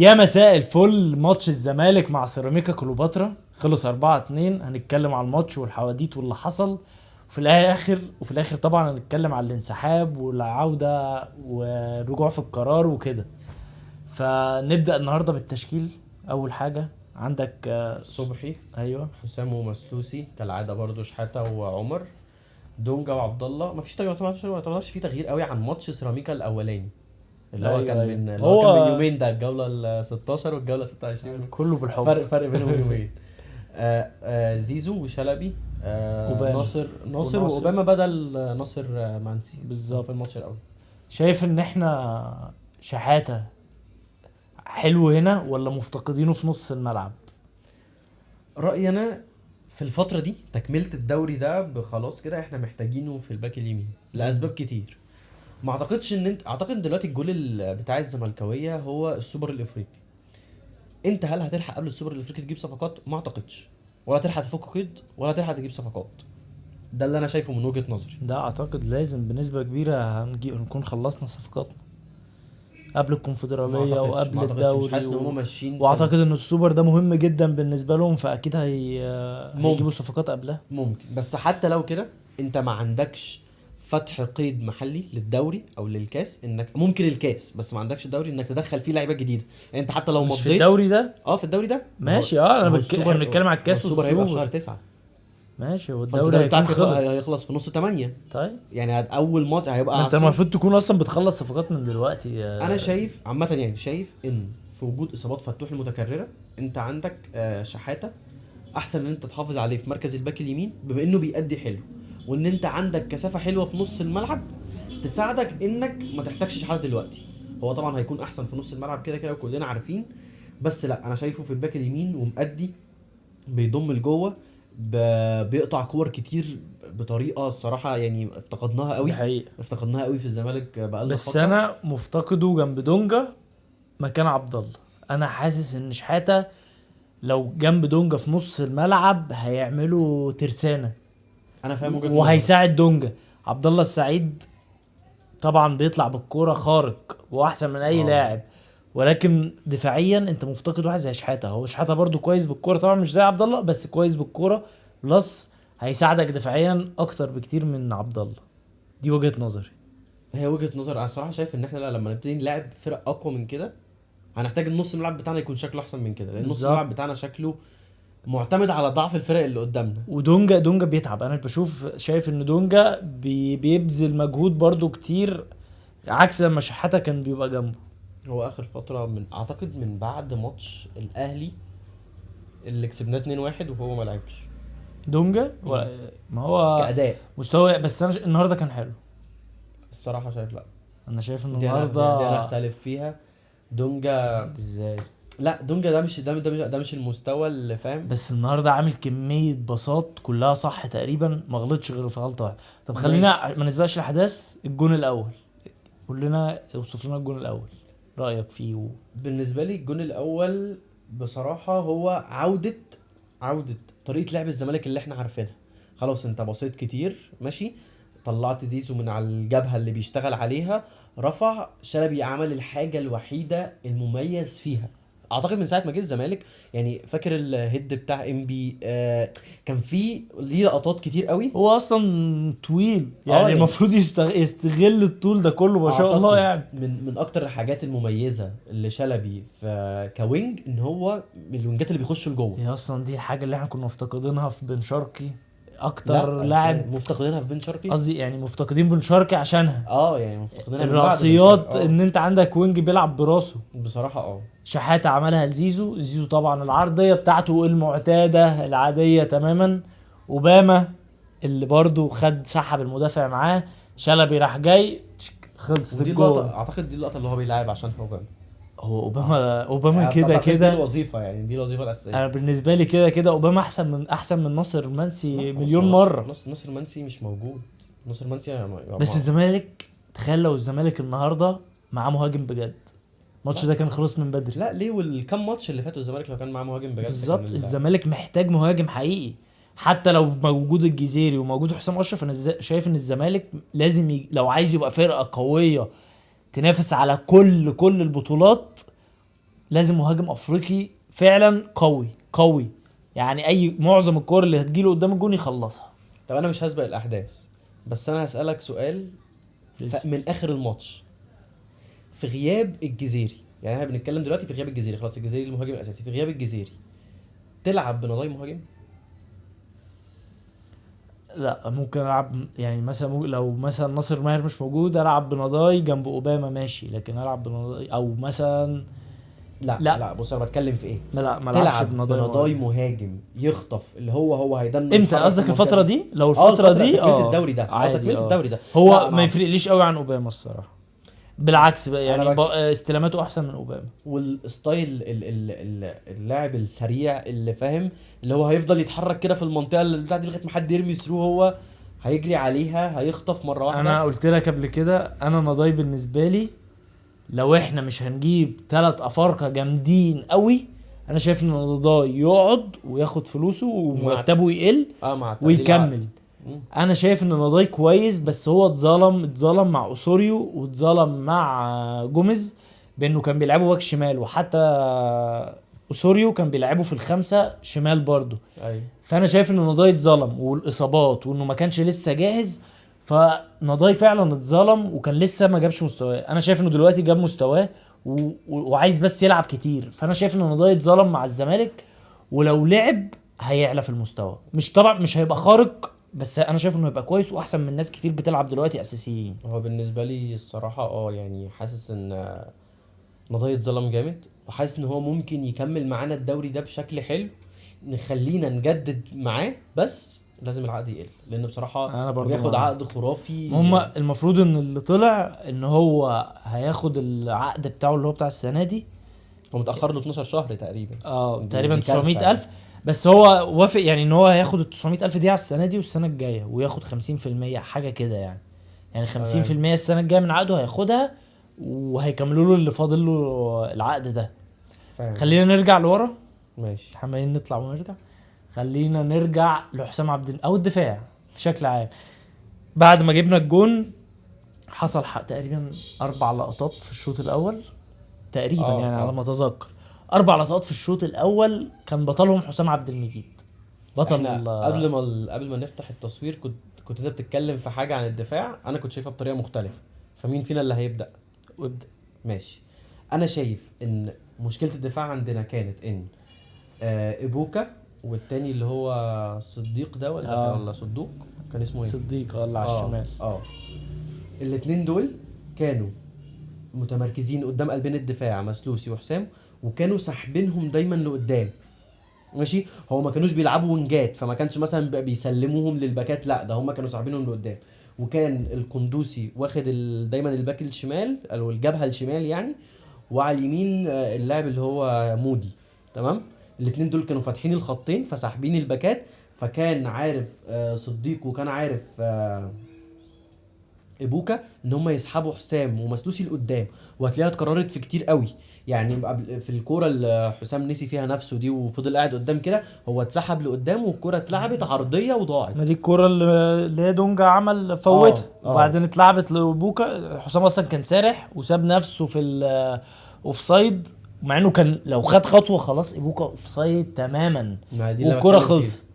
يا مساء الفل. ماتش الزمالك مع سيراميكا كليوباترا خلص 4-2. هنتكلم على الماتش والحواديت واللي حصل وفي الاخر طبعا هنتكلم على الانسحاب والعودة والرجوع في القرار وكده. فنبدأ النهاردة بالتشكيل. اول حاجة عندك صبحي، ايوه حسام ومسلوسي كالعاده، برضو شحاته وعمر، دونجا وعبد الله. مفيش تغيير، ما تعتبرش في تغيير قوي عن ماتش سيراميكا الاولاني اللي هو ايوه كان ايوه من اللي هو كان من هو يومين، ده الجوله ال 16 والجوله 26. كله بالحب. فرق بينهم يومين. زيزو وشلبي، اوباما ناصر وناصر واوباما بدل ناصر منسي في بالظبط. الماتش الاول. شايف ان احنا شحاتة حلو هنا ولا مفتقدينه في نص الملعب؟ رأيي انا في الفتره دي تكمله الدوري ده خلاص كده احنا محتاجينه في الباك اليمين لاسباب كتير. ما اعتقدش ان انت اعتقد دلوقتي الجول بتاع الزملكاويه هو السوبر الافريقي. انت هل هتلحق قبل السوبر الافريقي تجيب صفقات؟ ما اعتقدش، ولا تلحق تفك قيد، ولا تلحق تجيب صفقات. ده اللي انا شايفه من وجهة نظري. ده اعتقد لازم بنسبة كبيرة نكون خلصنا صفقاتنا قبل ما الكونفدرالية اعتقدش وقبل ما اعتقدش مش الدوري حاسس ان هم ماشيين واعتقد ان السوبر ده مهم جدا بالنسبة لهم، فاكيد هيجيبوا ممكن صفقات قبلها. ممكن بس حتى لو كده انت ما عندكش فتح قيد محلي للدوري او للكاس، انك ممكن الكاس بس ما عندكش الدوري انك تدخل فيه لعيبه جديده. يعني انت حتى لو مش في مضيت الدوري ده. في الدوري ده ماشي ما هو احنا بنتكلم على الكاس السوبر هيبقى في شهر والسوبر. 9. ماشي، هو فانت الدوري الدوري هيكون بتاعك خلص. هيخلص في نص 8. طيب يعني اول ماتش ما هيبقى انت اصلا. المفروض تكون اصلا بتخلص صفقات من دلوقتي انا شايف عامه، يعني شايف ان في وجود اصابات فتوح المتكرره انت عندك شحاته احسن ان انت تحافظ عليه في مركز الباك اليمين بما انه بيأدي حلو، وان انت عندك كثافه حلوه في نص الملعب تساعدك انك ما تحتاجش شحاته دلوقتي. هو طبعا هيكون احسن في نص الملعب كده كده وكلنا عارفين، بس لا انا شايفه في الباك اليمين ومأدي، بيضم لجوه، بيقطع كور كتير بطريقه الصراحه يعني دي حقيقة. افتقدناها قوي في الزمالك بقالنا بس فتره. انا مفتقده جنب دونجا مكان عبد الله. انا حاسس ان شحاتة لو جنب دونجا في نص الملعب هيعملوا ترسانة انا فاهم وجهه نظرك. وهيساعد دونجا. عبد الله السعيد طبعا بيطلع بالكوره خارق واحسن من اي اه لاعب، ولكن دفاعيا انت مفتقد واحد زي شحاته. هو شحاته برضو كويس بالكوره طبعا مش زي عبد الله بس كويس بالكوره، بلس هيساعدك دفاعيا اكتر بكتير من عبد الله. دي وجهة نظري. هي وجهة نظر. انا الصراحه شايف ان احنا لما نبتدي نلعب فرق اقوى من كده هنحتاج النص الملعب بتاعنا يكون شكله احسن من كده، لان نص الملعب بالظبط. بتاعنا شكله معتمد على ضعف الفرق اللي قدامنا. ودونجا بيتعب. انا شايف ان دونجا بيبذل مجهود برضو كتير عكس لما شحاته كان بيبقى جنبه. هو اخر فتره من اعتقد من بعد ماتش الاهلي اللي كسبناه 2-1 وهو ما لعبش دونجا ما هو كاداء. مستوى، بس انا النهارده كان حلو. الصراحه شايف لا. انا شايف ان دي انا النهارده اختلف فيها. دونجا، ازاي؟ لا دونجا ده مش المستوى اللي فاهم. بس النهارده عامل كميه باصات كلها صح تقريبا، ما غلطش غير في غلطه واحده. طب ماشي. خلينا ما نسبقش الاحداث. الجون الاول قول لنا، اوصف لنا الجون الاول رايك فيه بالنسبه لي الجون الاول بصراحه هو عوده طريقه لعب الزمالك اللي احنا عارفينها. خلاص انت بصيت كتير ماشي، طلعت زيزو من على الجبهه اللي بيشتغل عليها، رفع شلبي عمل الحاجه الوحيده المميز فيها. اعتقد من ساعه ما جه الزمالك، يعني فاكر الهيد بتاع ام بي كان في ليه لقطات كتير قوي. هو اصلا طويل يعني يعني المفروض يستغل الطول ده كله ما شاء الله اعتقد يعني. من اكتر الحاجات المميزه اللي شلبي في كوينج ان هو من الوينجات اللي بيخشوا لجوه. هي اصلا دي الحاجه اللي احنا كنا مفتقدينها في بن شرقي اكتر لا لاعب. مفتقدينها في بن شرقي. قصدي يعني مفتقدين بن شرقي عشانها يعني مفتقدينها من بعد بن الرأسيات، شرقي. ان انت عندك وينج بيلعب براسه. بصراحه شحاتة عملها لزيزو طبعا العرضية بتاعته المعتادة العادية تماما. اوباما اللي برضو سحب المدافع معاه، شلبي راح جاي خلصت ودي الجول. اللقطه، اعتقد دي اللقطه اللي هو بيلعب عشان اوباما. هو اوباما يعني كده أعتقد دي كده. الوظيفه، يعني دي الوظيفه الاساسيه. انا بالنسبة لي كده كده اوباما احسن من ناصر منسي لا، مليون مرة. ناصر منسي مش موجود. ناصر منسي بس الزمالك، تخيل لو الزمالك النهاردة معاه مهاجم بجد، الماتش لا ده كان خلص من بدري. لا ليه، والكام ماتش اللي فاتوا الزمالك لو كان معاه مهاجم بجد بالظبط. الزمالك محتاج مهاجم حقيقي. حتى لو موجود الجزيري وموجود حسام اشرف، انا شايف ان الزمالك لازم لو عايز يبقى فرقه قويه تنافس على كل البطولات، لازم مهاجم افريقي فعلا قوي يعني اي معظم الكور اللي هتجيله قدام الجون يخلصها. طب انا مش هسبق الاحداث، بس انا هسالك سؤال من اخر الماتش. في غياب الجزيري، يعني احنا بنتكلم دلوقتي في غياب الجزيري، خلاص الجزيري المهاجم الاساسي، في غياب الجزيري تلعب بنضاي مهاجم؟ لا ممكن العب يعني مثلا لو مثلا ناصر ماهر مش موجود العب بنضاي جنب اوباما ماشي، لكن العب بنضاي او مثلا لا لا. لا بص انا بتكلم في ايه. لا ما العبش تلعب بنضاي مهاجم يخطف اللي هو هيدن امتى قصدك؟ الفتره دي؟ لو الفتره دي تكمله الدوري ده عادي تكمله الدوري ده هو ما يفرقليش قوي عن اوباما الصراحه، بالعكس بقى يعني أنا استلاماته احسن من اوباما. والستايل اللاعب السريع اللي فاهم، اللي هو هيفضل يتحرك كده في المنطقه اللي بتاعت دي لغايه ما حد يرمي ثرو، هو هيجري عليها هيخطف مره واحده. انا قلت لك قبل كده انا نضاي بالنسبه لي لو احنا مش هنجيب 3 افارقه جامدين قوي، انا شايف ان نضاي يقعد وياخد فلوسه ومرتبه يقل مع ويكمل. انا شايف ان نضاي كويس، بس هو اتظلم مع اسوريو واتظلم مع جوميز بانه كان بيلعبه باك شمال، وحتى اسوريو كان بيلعبه في الخمسة شمال برضو. ايوه فانا شايف ان نضاي اتظلم والاصابات وانه ما كانش لسه جاهز، فنضاي فعلا اتظلم وكان لسه ما جابش مستواه. انا شايف انه دلوقتي جاب مستواه وعايز بس يلعب كتير، فانا شايف ان نضاي اتظلم مع الزمالك، ولو لعب هيعلى في المستوى. مش طبعا مش هيبقى خارق، بس انا شايف انه هيبقى كويس واحسن من ناس كتير بتلعب دلوقتي اساسيين. هو بالنسبه لي الصراحه يعني حاسس ان نضاي اتظلم جامد، وحاسس ان هو ممكن يكمل معانا الدوري ده بشكل حلو، نخلينا نجدد معاه، بس لازم العقد يقل، لان بصراحه انا برضو بياخد عقد خرافي. هما المفروض ان اللي طلع ان هو هياخد العقد بتاعه اللي هو بتاع السنه دي، هو متاخر له 12 شهر تقريبا. تقريبا 900,000. بس هو وافق يعني ان هو هياخد ال 900,000 دي على السنه دي والسنه الجايه، وياخد 50% حاجه كده يعني 50% السنه الجايه من عقده هياخدها، وهيكملوا له اللي فاضل له العقد ده. خلينا نرجع لورا، ماشي عمالين نطلع ونرجع. خلينا نرجع لحسام او الدفاع بشكل عام. بعد ما جبنا الجون حصل تقريبا 4 لقطات في الشوط الاول تقريبا، يعني على ما اتذكر 4 لقطات في الشوط الاول كان بطلهم حسام عبد المجيد. بطل قبل ما نفتح التصوير كنت انت بتتكلم في حاجه عن الدفاع، انا كنت شايفها بطريقه مختلفه. فمين فينا اللي هيبدا؟ وابدا. ماشي. انا شايف ان مشكله الدفاع عندنا كانت ان ابوكا، والتاني اللي هو صديق ده ولا صدوق كان اسمه ايه؟ صديق اللي على الشمال. الاثنين دول كانوا متمركزين قدام قلبين الدفاع مسلوسي وحسام، وكانوا ساحبينهم دايما لقدام. ماشي، هو ما كانوش بيلعبوا ونجات، فما كانش مثلا بيسلموهم للباكات، لا ده هم كانوا ساحبينهم لقدام. وكان القندوسي واخد دايما الباك الشمال او الجبهه الشمال يعني، وعلى اليمين اللاعب اللي هو مودي. تمام، الاثنين دول كانوا فاتحين الخطين فساحبين الباكات، فكان عارف صديق وكان عارف ابوكا ان هم يسحبوا حسام ومسلوسي لقدام، وهتلاقيها اتكررت في كتير قوي. يعني في الكوره اللي حسام نسي فيها نفسه دي وفضل قاعد قدام كده، هو اتسحب لقدام والكوره اتلعبت عرضيه وضاعت. ما دي الكوره اللي هي دونجا عمل فوتها وبعدين اتلعبت لابوكا. حسام اصلا كان سارح وساب نفسه في الاوف سايد، مع انه كان لو خد خطوه خلاص ابوكا اوف سايد تماما والكوره خلصت.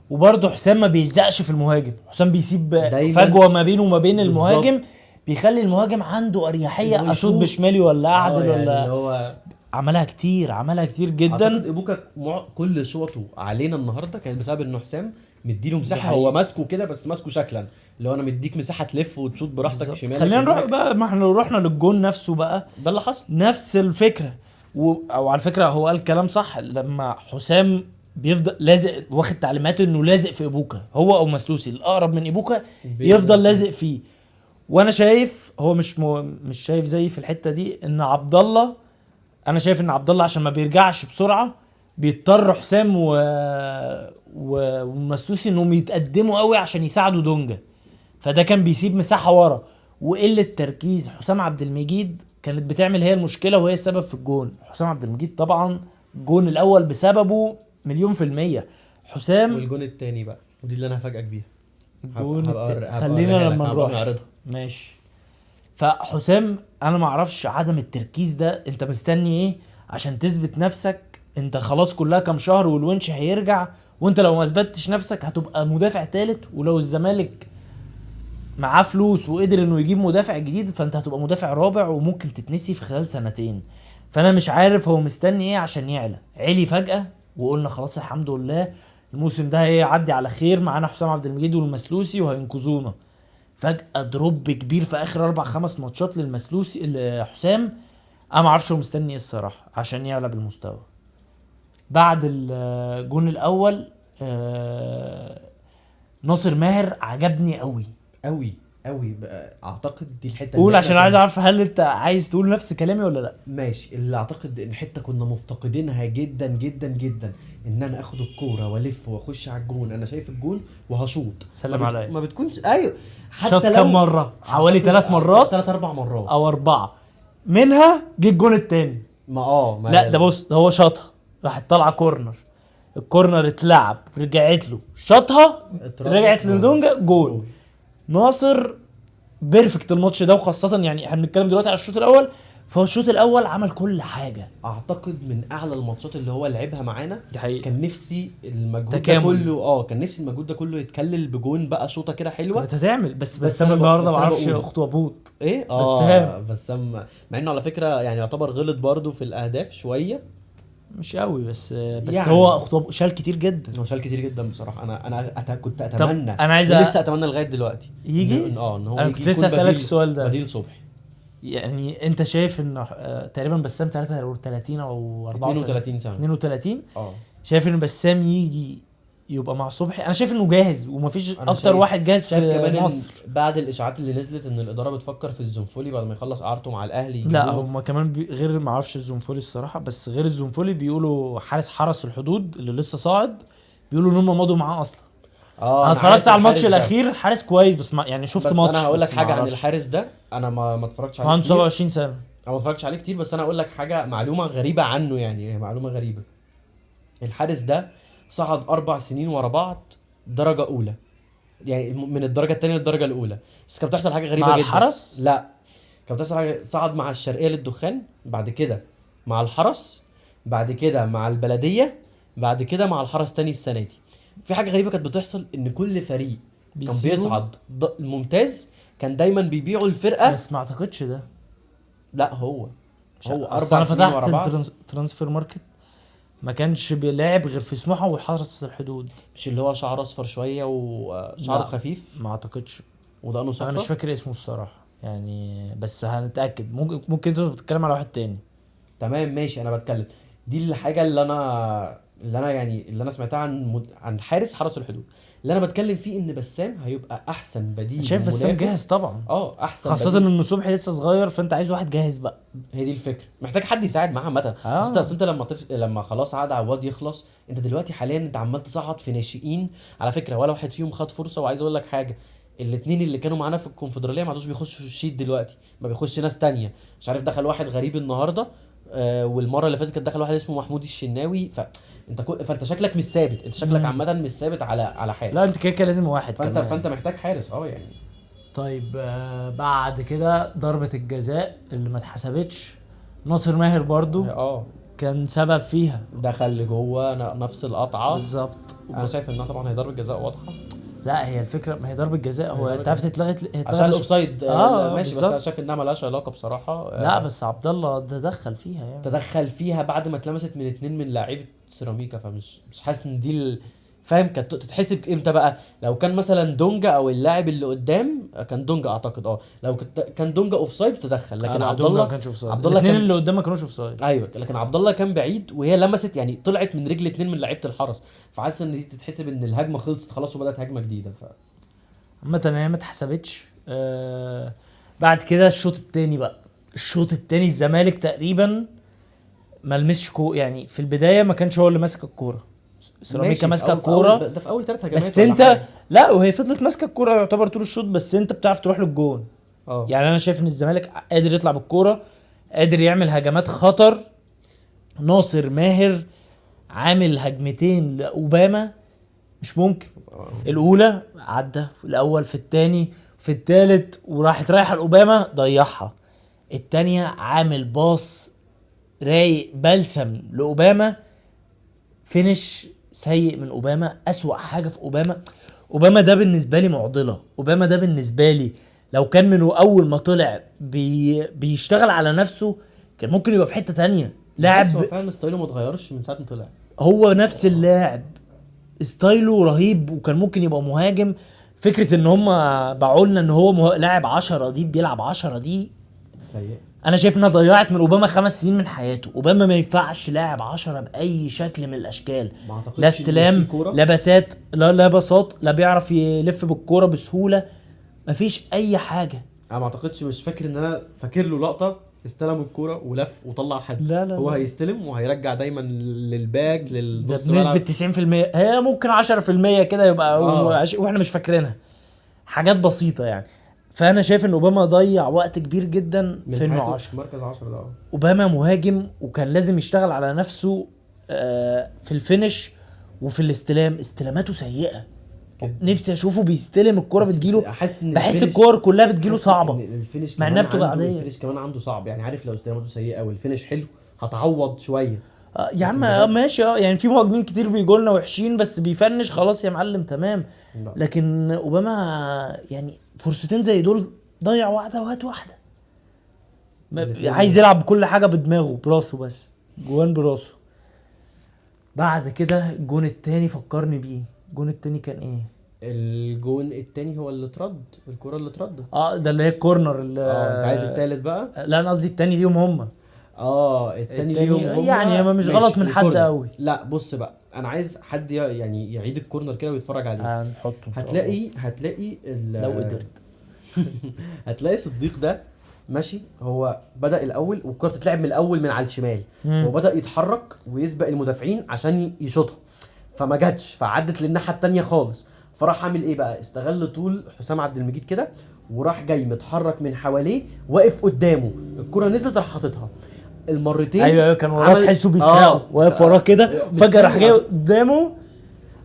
وبرضه حسام ما بيلزقش في المهاجم، حسام بيسيب فجوه ما بينه وما بين المهاجم، بيخلي المهاجم عنده اريحيه اشوط بشمالي ولا اعدل ولا يعني هو عملها كتير جدا. ابوكا كل شوطه علينا النهارده كان بسبب انه حسام مديله مساحه، هو ماسكه كده بس ماسكه شكلا، اللي هو انا مديك مساحه تلف وتشوط براحتك شمال. خلينا نروح بقى، ما احنا رحنا للجون نفسه بقى، ده اللي حصل نفس الفكره. او على فكره هو قال كلام صح لما حسام بيفضل لازق، واخد تعليماته انه لازق في ابوكا، هو او مسلوسي الاقرب من ابوكا يفضل لازق فيه. وانا شايف هو مش شايف زي في الحته دي ان عبد الله، انا شايف ان عبد الله عشان ما بيرجعش بسرعه بيضطر حسام ومسلوسي انهم يتقدموا قوي عشان يساعدوا دونجا، فده كان بيسيب مساحه ورا. وقله تركيز حسام عبد المجيد كانت بتعمل هي المشكله، وهي السبب في الجون. حسام عبد المجيد طبعا الجون الاول بسببه 100%. حسام والجون التاني بقى، ودي اللي انا هفاجئك بيها. خلينا لما نروح ماشي. فحسام انا ما اعرفش عدم التركيز ده انت مستني ايه عشان تثبت نفسك. انت خلاص كلها كام شهر والونش هيرجع، وانت لو ما اثبتش نفسك هتبقى مدافع ثالث، ولو الزمالك معاه فلوس وقدر انه يجيب مدافع جديد فانت هتبقى مدافع رابع وممكن تتنسي في خلال سنتين. فانا مش عارف هو مستني ايه عشان يعلى. علي فجأة وقلنا خلاص الحمد لله الموسم ده هيعدي على خير، معانا حسام عبد المجيد والمسلوسي وهينقذونا. فجأة دروب كبير في اخر 4-5 ماتشات للمسلوسي لحسام. انا ما اعرفش هو مستني ايه الصراحه عشان يعلى بالمستوى. بعد الجون الاول ناصر ماهر عجبني قوي قوي بقى. اعتقد دي الحته قول اللي عشان إحنا عايز اعرف هل انت عايز تقول نفس كلامي ولا لا. ماشي، اللي اعتقد ان حته كنا مفتقدينها جدا جدا جدا، ان انا اخد الكوره والف واخش على الجون، انا شايف الجون وهشوط. سلم عليا. ما بتكونش ايوه. شاط كام مره؟ حوالي 3 مرات 3-4 مرات او 4 منها جه الجون التاني. ما لا ده بص، ده هو شاطها راحت طالعه كورنر، الكورنر اتلعب رجعت له شاطها رجعت لدونجا جول. ناصر بيرفكت الماتش ده، وخاصه يعني احنا بنتكلم دلوقتي على الشوط الاول، فهو الشوط الاول عمل كل حاجه. اعتقد من اعلى الماتشات اللي هو لعبها معانا. دي حقيقة. كان نفسي المجهود تكامل. ده كله كان نفسي المجهود ده كله يتكلل بجون بقى، شوطه كده حلوه. كانت هتعمل بس أنا انا النهارده بس ما أنا اعرفش بقول. اخته ابوط ايه بسام مع انه على فكره يعني يعتبر غلط برضو في الاهداف شويه، مش قوي بس يعني. هو اخته شال كتير جدا. هو شال كتير جدا بصراحه. انا كنت اتمنى، انا عايز لسه اتمنى لغايه دلوقتي يجي ان هو انا يجي كنت لسه يكون اسالك السؤال ده. بديل صبحي. يعني انت شايف ان تقريبا بسام 33 او 32 سنه 32 شايف ان بسام يجي يبقى مع صبحي؟ انا شايف انه جاهز ومفيش اكتر واحد جاهز في كمان مصر. بعد الاشاعات اللي نزلت ان الاداره بتفكر في الزنفولي بعد ما يخلص اعارته مع الاهلي. لا هم كمان غير ما اعرفش الزنفولي الصراحه، بس غير الزنفولي بيقولوا حرس الحدود اللي لسه صاعد بيقولوا ان هم مضوا معاه اصلا. انا اتفرجت على الماتش الاخير، الحارس كويس بس يعني شفت ماتش. انا هقول لك حاجه عن الحارس ده، انا ما اتفرجتش عليه. عنده 27 سنه. انا ما اتفرجتش عليه كتير، بس انا اقول لك حاجه، معلومه غريبه عنه، يعني هي معلومه غريبه. الحارس ده صعد 4 سنين ورا بعض درجه اولى، يعني من الدرجه الثانيه للدرجه الاولى. بس كانت بتحصل حاجه غريبه مع جدا. الحرس؟ لا، كانت بتحصل حاجه. صعد مع الشرقيه للدخان، بعد كده مع الحرس، بعد كده مع البلديه، بعد كده مع الحرس تاني السنه دي. في حاجه غريبه كانت بتحصل، ان كل فريق كان بيصعد الممتاز كان دايما بيبيعوا الفرقه. بس ما اعتقدش ده. لا هو 4 سنين ورا بعض. انا فتحت الترانسفير ماركت ما كانش بيلاعب غير في سموحه وحرس الحدود. مش اللي هو شعر اصفر شويه وشعره خفيف؟ ما اعتقدش. ودقنه صفرا. انا مش فاكر اسمه الصراحه يعني، بس هنتاكد. ممكن انت بتتكلم على واحد تاني. تمام ماشي، انا بتكلم. دي الحاجه اللي انا سمعتها عن حرس الحدود. اللي انا بتكلم فيه ان بسام هيبقى احسن بديل. شايف بسام جاهز طبعا. احسن خاصه ان صبحي لسه صغير، فانت عايز واحد جاهز بقى. هي دي الفكره، محتاج حد يساعد معاه عامه. بس انت لما خلاص عقد عواد يخلص، انت دلوقتي حاليا انت عمال تصعد في ناشئين. على فكره ولا واحد فيهم خد فرصه. وعايز اقول لك حاجه، الاثنين اللي كانوا معانا في الكونفدراليه ما عادوش بيخشوا الشيت دلوقتي، ما بيخش ناس تانية. مش عارف دخل واحد غريب النهارده، والمره اللي فاتت كان دخل واحد اسمه محمود الشناوي. فانت شكلك مش ثابت، انت شكلك عامه مش ثابت على حارس. لا انت كده لازم واحد فانت محتاج حارس يعني. طيب بعد كده ضربه الجزاء اللي ما اتحسبتش، ناصر ماهر برضو كان سبب فيها، دخل لجوه نفس القطعه بالظبط. انا شايف انها طبعا هي ضربه جزاء واضحه. لا هي الفكره، ما هي ضربه جزاء. هو انت عارف اتلغت عشان الاوفسايد. ماشي بالزبط. بس انا شايف انها مالهاش علاقه بصراحه. لا بس عبد الله تدخل فيها يعني. تدخل فيها بعد ما اتلمست من 2 من لاعيبه سيراميكا، فمش حاسس ان دي فاهم. كانت تتحسب امتى بقى؟ لو كان مثلا دونجا او اللاعب اللي قدام، كان دونجا اعتقد. لو كان دونجا اوفسايد تدخل، لكن عبد الله ما كانش اوفسايد. الاثنين اللي قدام ما كانوش اوفسايد. ايوه، لكن عبد الله كان بعيد وهي لمست، يعني طلعت من رجل 2 من لعيبه الحرس. فحاسس ان دي تتحسب ان الهجمه خلصت خلاص وبدات هجمه جديده. عامه هي ما اتحسبتش. بعد كده الشوط الثاني بقى. الشوط الثاني الزمالك تقريبا ما لمسش يعني في البدايه ما كانش هو اللي ماسك الكوره، سيراميكا ماسكه الكوره. ده في اول 3 هجمات بس انت لا، وهي فضلت ماسكه الكوره يعتبر طول الشوط، بس انت بتعرف تروح للجون. يعني انا شايف ان الزمالك قادر يطلع بالكوره، قادر يعمل هجمات خطر. ناصر ماهر عامل هجمتين لاوباما مش ممكن. الاولى عدى في الاول، في الثاني، في الثالث، وراحت رايحه لاوباما ضيعها. الثانيه عامل باص رايق بلسم لاوباما. فينش سيء من اوباما. اسوأ حاجه في اوباما، اوباما ده بالنسبه لي معضله. اوباما ده بالنسبه لي لو كان من اول ما طلع بيشتغل على نفسه كان ممكن يبقى في حته تانية. بس لاعب هو فعلا ستايله ما اتغيرش من ساعه ما طلع. هو نفس اللاعب، ستايله رهيب، وكان ممكن يبقى مهاجم. فكره ان هم باعوا لنا ان هو لاعب 10 دي بيلعب 10 دي، سيء. انا شايف انها ضيعت من اوباما 5 سنين من حياته. اوباما ما ينفعش لاعب 10 باي شكل من الاشكال. ما اعتقدش لا إن في استلام، كورة. لا بسات، لا بساط، لا بيعرف يلف بالكوره بسهوله، مفيش اي حاجه. انا ما اعتقدش، مش فاكر ان انا فاكر له لقطه استلم الكوره ولف وطلع حد. لا لا هو لا. هيستلم وهيرجع دايما للباك ده للنص بنسبه ملعب. 90%، هي ممكن 10% كده يبقى واحنا مش فاكرينها، حاجات بسيطه يعني. فانا شايف ان اوباما ضيع وقت كبير جدا من في انه حياته 10. في مركز 10 ده. اوباما مهاجم وكان لازم يشتغل على نفسه في الفينش وفي الاستلام. استلاماته سيئه. نفسي اشوفه بيستلم الكرة بس بتجيله. بحس الفينش- الكور كلها بتجيله حاسس صعبه إن الفينش مع كمان انها بتبقى عنده، عاديه. الفينش كمان عنده صعب يعني. عارف لو استلامته سيئه والفينش حلو هتعوض شويه. يا عم لكن ماشي. يعني في مهاجمين كتير بيجوا لنا وحشين بس بيفنش خلاص يا معلم تمام. لا. لكن اوباما يعني فرصتين زي دول ضيع واحده وهات واحده. عايز يلعب بكل حاجه بدماغه براسه، بس جوان براسه. بعد كده الجون التاني فكرني بيه. الجون التاني كان ايه؟ الجون التاني هو اللي اترد، الكره اللي اتردت. ده اللي هي الكورنر اللي انت عايز التالت بقى؟ لا انا قصدي التاني ليهم هم. التاني ليهم هم. يعني ما مش ماشي، غلط من حد الكورنر. قوي. لا بص بقى، انا عايز حد يعني يعيد الكورنر كده ويتفرج عليه. هنحطه إن شاء الله. هتلاقي لو قدرت. هتلاقي صديق ده ماشي. هو بدأ الاول والكره بتتلعب من الاول من على الشمال. هو بدأ يتحرك ويسبق المدافعين عشان يشوطها، فما جاتش، فعدت للناحيه التانية خالص. فراح عامل ايه بقى؟ استغل طول حسام عبد المجيد كده وراح جاي متحرك من حواليه، واقف قدامه، الكره نزلت راح حاططها المرتين. ايوه كان وراه تحسه بيسرقه، واقف وراه كده فجاه راح جاي قدامه.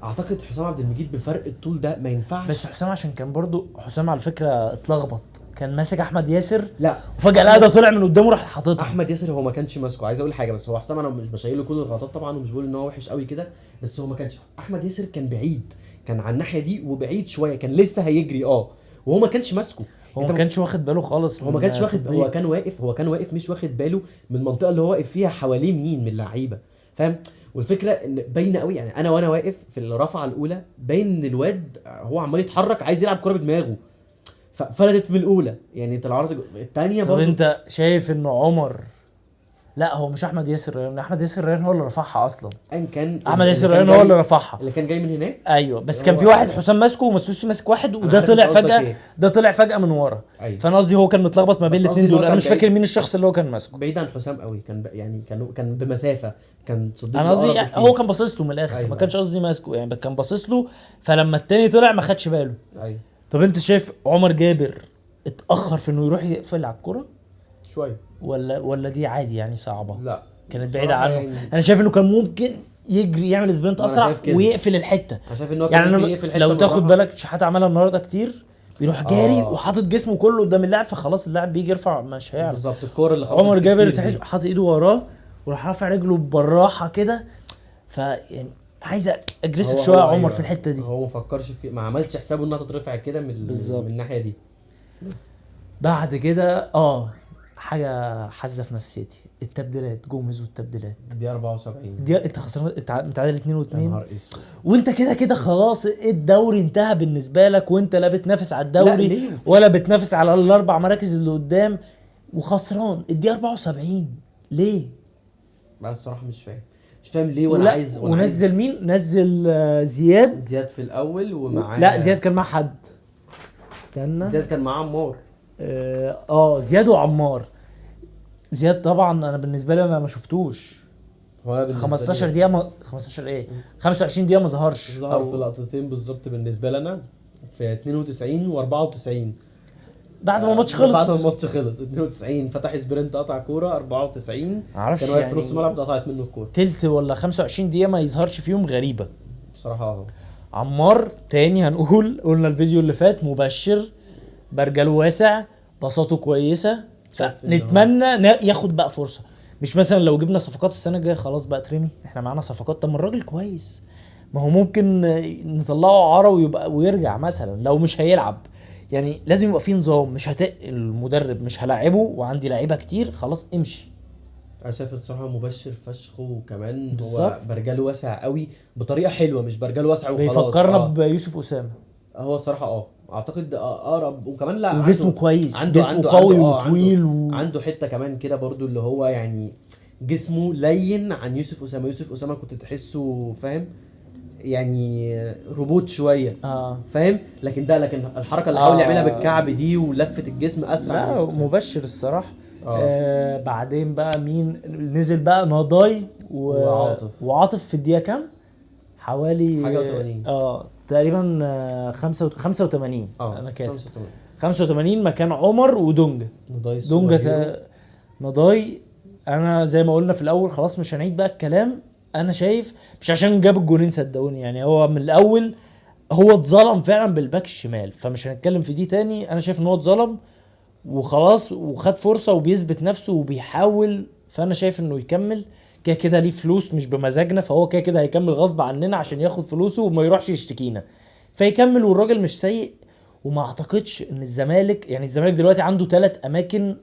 اعتقد حسام عبد المجيد بفرق الطول ده ما ينفعش. بس حسام عشان كان برضو حسام على فكره اتلخبط، كان ماسك احمد ياسر لا وفجاه لقى ده طلع من قدامه راح حاططها. احمد ياسر هو ما كانش ماسكه. عايز اقول حاجه، بس هو حسام انا مش بشيل له كل الغلطات طبعا، ومش بقول ان هو وحش قوي كده، بس هو ما كانش. احمد ياسر كان بعيد، كان على الناحيه دي وبعيد شويه، كان لسه هيجري وهو ما كانش ماسكه. هو ما كانش واخد باله خالص. هو ما كانش واخد، هو كان واقف مش واخد باله من المنطقه اللي هو واقف فيها حواليه مين من اللعيبه، فاهم؟ والفكره ان باينه قوي يعني. انا وانا واقف في الرفعه الاولى باين ان الواد هو عمال يتحرك عايز يلعب كره بدماغه، ففلتت من الاولى يعني. انت العرض الثانيه طب برضه. انت شايف ان عمر، لا هو مش احمد ياسر ريان، احمد ياسر ريان هو اللي رفعها اصلا. ان كان احمد ياسر ريان هو اللي رفعها، اللي كان جاي من هناك. ايوه بس كان في واحد حسام ماسكه ومسوسي ماسك واحد، وده عارف طلع انت قصدك فجاه ايه. ده طلع فجاه من ورا. أيوة. فانا قصدي هو كان متلخبط ما بين بس الاثنين قصدي دول. هو انا كان مش بعيد. فاكر مين الشخص اللي هو كان ماسكه. بعيد عن حسام قوي، يعني كان بمسافه، كان صديق. انا قصدي يعني هو كان باصص له من الاخر. أيوة. ما كانش قصدي ماسكه يعني، كان باصص له، فلما التاني طلع ما خدش باله. ايوه طب انت شايف عمر جابر اتاخر في انه يروح يقفل على الكرة شويه ولا دي عادي يعني صعبه؟ لا كانت بعيده بصراحة عنه يعني. انا شايف انه كان ممكن يجري يعمل سبرنت أنا اسرع شايف كده. ويقفل الحته. انا شايف ان هو يعني كان أنا ممكن يقفل حته لو تاخد بالراحة. بالك شحات عملها النهارده كتير، بيروح جاري وحاطط جسمه كله قدام اللاعب، فخلاص اللاعب بيجي يرفع مش هيعرف. بالظبط الكوره اللي خبطت عمر فيه جابر كتير تحس دي. حاطط ايده وراه وراح رافع رجله بالراحه كده. فيعني عايز اجريسيف شويه عمر أيوة. في الحته دي. هو ما فكرش في، ما عملش حسابه انها تترفع كده من بالظبط. من الناحيه دي. بعد كده حاجه حزه في نفسيتي، التبديلات، جوميز والتبديلات دي 74 دي. انت خسران، انت متعادل 2-2 يا نهار اسود. وانت كده خلاص الدوري انتهى بالنسبه لك، وانت لا بتنافس على لا، الدوري ليه؟ ولا بتنافس على الاربع مراكز اللي قدام، وخسران الدقيقه 74 ليه؟ بس الصراحه مش فاهم ليه. وانا لا، عايز ونزل مين؟ نزل زياد. زياد في الاول ومعاه. لا زياد كان مع حد، استنى. زياد كان معاه عمار. زياد وعمار. زياد طبعا انا بالنسبه لي انا ما شفتوش. هو أنا بالنسبة 15 لي دقيقه 15 ايه 25 دقيقه ما ظهرش. ظهر في لقطتين بالظبط بالنسبه لنا، في 92 و94 بعد ما الماتش خلص. بعد ما الماتش خلص 92 فتح سبرنت قطع كوره 94 معرفش كان واقف في يعني نص الملعب اتقطعت منه الكوره. تلت ولا 25 دقيقه ما يظهرش فيهم، غريبه بصراحه عمار تاني هنقول، قلنا الفيديو اللي فات مبشر، برجله واسع، بساطه كويسه، فنتمنى ياخد بقى فرصه. مش مثلا لو جبنا صفقات السنه الجايه خلاص بقى ترمي، احنا معانا صفقات، طب ما الراجل كويس، ما هو ممكن نطلعه عرا ويبقى ويرجع مثلا لو مش هيلعب. يعني لازم يبقى فيه نظام، مش المدرب مش هلاعبه وعندي لعيبه كتير خلاص امشي. انا شايف الصراحه مبشر فشخ، وكمان بالظبط. هو برجله واسع قوي بطريقه حلوه، مش برجله واسع وخلاص. بيفكرنا بيوسف اسامه، هو الصراحه اعتقد اقرب، وكمان لا وجسمه كويس، عنده جسمه عنده قوي عنده وطويل عنده حته كمان كده برضو اللي هو يعني جسمه لين عن يوسف اسامه. يوسف اسامه كنت تحسه فاهم يعني روبوت شويه، فاهم، لكن الحركه اللي حاول يعملها بالكعب دي ولفه الجسم اسرع من لا يوسف أسامة. مبشر الصراحه. بعدين بقى مين نزل بقى؟ نضاي وعاطف في الدقيقه كام؟ حوالي حاجه 80 تقريبا 85. انا كاتب 85 85 مكان عمر ودونجا. نضاي انا زي ما قلنا في الاول خلاص مش هنعيد بقى الكلام. انا شايف مش عشان جاب الجونين صدقوني، يعني هو من الاول هو اتظلم فعلا بالباك الشمال، فمش هنتكلم في دي تاني. انا شايف ان هو اتظلم وخلاص وخد فرصة وبيثبت نفسه وبيحاول، فانا شايف انه يكمل. كده كده ليه فلوس مش بمزاجنا، فهو كده كده هيكمل غصب عننا عشان ياخد فلوسه وما يروحش يشتكينا، فيكمل. والراجل مش سيء. وما اعتقدش ان الزمالك، يعني الزمالك دلوقتي عنده 3 اماكن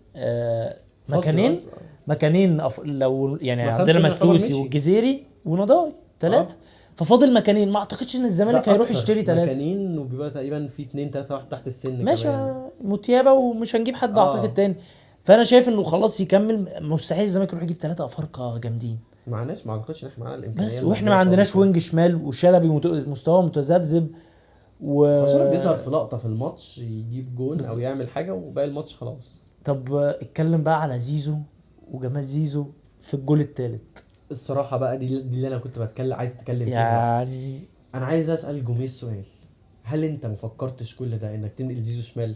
مكانين لو يعني عندنا مسلوسي والجزيري ونضاي 3 ففاضل مكانين. ما اعتقدش ان الزمالك هيروح يشتري 3 مكانين، وبيبقى تقريبا في 2 3 واحد تحت السن ماشي كمان متيابه، ومش هنجيب حد اعتقد تاني. فانا شايف انه خلاص يكمل. مستحيل الزمالك يروح يجيب 3 افارقه جامدين، ما اعتقدش ان احنا معانا الامكانيات بس واحنا ما عندناش وينج شمال، وشلبي مستواه متذبذب بيظهر في لقطه في الماتش يجيب جون او يعمل حاجه وباقي الماتش خلاص. طب اتكلم بقى على زيزو وجمال زيزو في الجول الثالث. الصراحه بقى دي اللي انا كنت عايز اتكلم فيها يعني انا عايز اسال جوميز سؤال. هل انت ما فكرتش كل ده انك تنقل زيزو شمال؟